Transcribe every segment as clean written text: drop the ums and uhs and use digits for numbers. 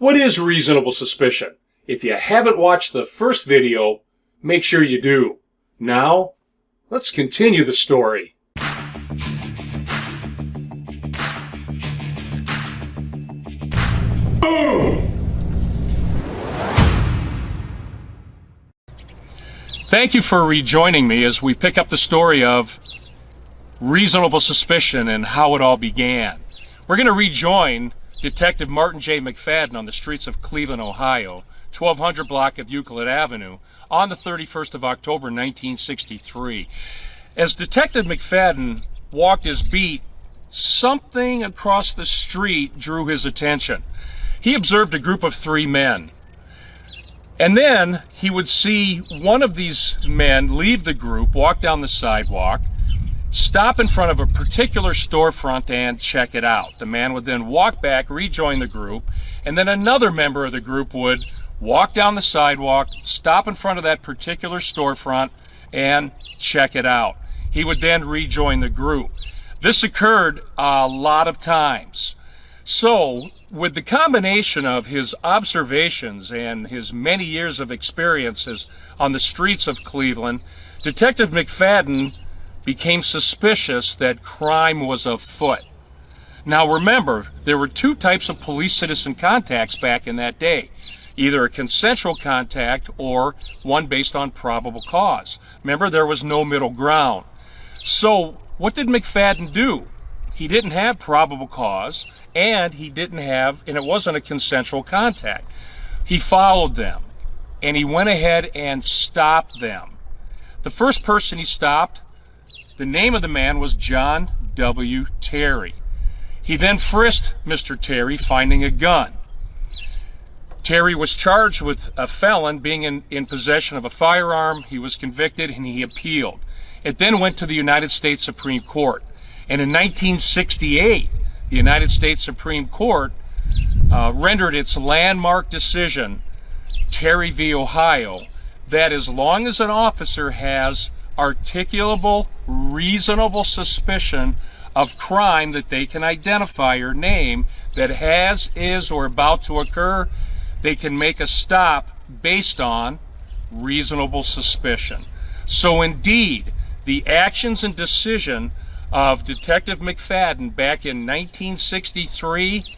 What is reasonable suspicion? If you haven't watched the first video, make sure you do. Now, let's continue the story. Boom! Thank you for rejoining me as we pick up the story of reasonable suspicion and how it all began. We're going to rejoin Detective Martin J. McFadden on the streets of Cleveland, Ohio, 1200 block of Euclid Avenue, on the 31st of October, 1963. As Detective McFadden walked his beat, something across the street drew his attention. He observed a group of 3 men. And then he would see one of these men leave the group, walk down the sidewalk, stop in front of a particular storefront and check it out. The man would then walk back, rejoin the group, and then another member of the group would walk down the sidewalk, stop in front of that particular storefront, and check it out. He would then rejoin the group. This occurred a lot of times. So, with the combination of his observations and his many years of experiences on the streets of Cleveland, Detective McFadden became suspicious that crime was afoot. Now remember, there were 2 types of police-citizen contacts back in that day. Either a consensual contact or one based on probable cause. Remember, there was no middle ground. So, what did McFadden do? He didn't have probable cause, and it wasn't a consensual contact. He followed them, and he went ahead and stopped them. The first person he stopped, the name of the man was John W. Terry. He then frisked Mr. Terry, finding a gun. Terry was charged with a felon being in possession of a firearm. He was convicted and he appealed. It then went to the United States Supreme Court. And in 1968, the United States Supreme Court rendered its landmark decision, Terry v. Ohio, that as long as an officer has articulable, reasonable suspicion of crime that they can identify or name that has, is, or about to occur, they can make a stop based on reasonable suspicion. So indeed, the actions and decision of Detective McFadden back in 1963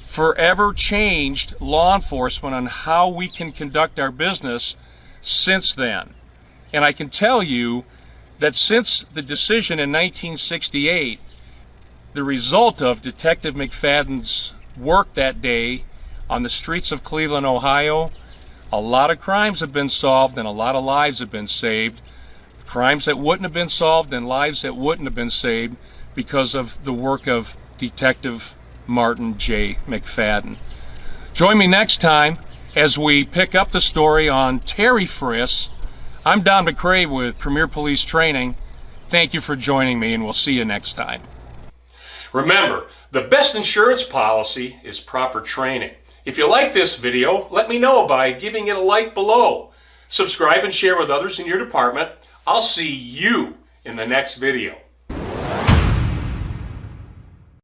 forever changed law enforcement on how we can conduct our business since then. And I can tell you that since the decision in 1968, the result of Detective McFadden's work that day on the streets of Cleveland, Ohio, a lot of crimes have been solved and a lot of lives have been saved. Crimes that wouldn't have been solved and lives that wouldn't have been saved because of the work of Detective Martin J. McFadden. Join me next time as we pick up the story on Terry Frisk. I'm Don McCrae with Premier Police Training. Thank you for joining me, and we'll see you next time. Remember, the best insurance policy is proper training. If you like this video, let me know by giving it a like below. Subscribe and share with others in your department. I'll see you in the next video.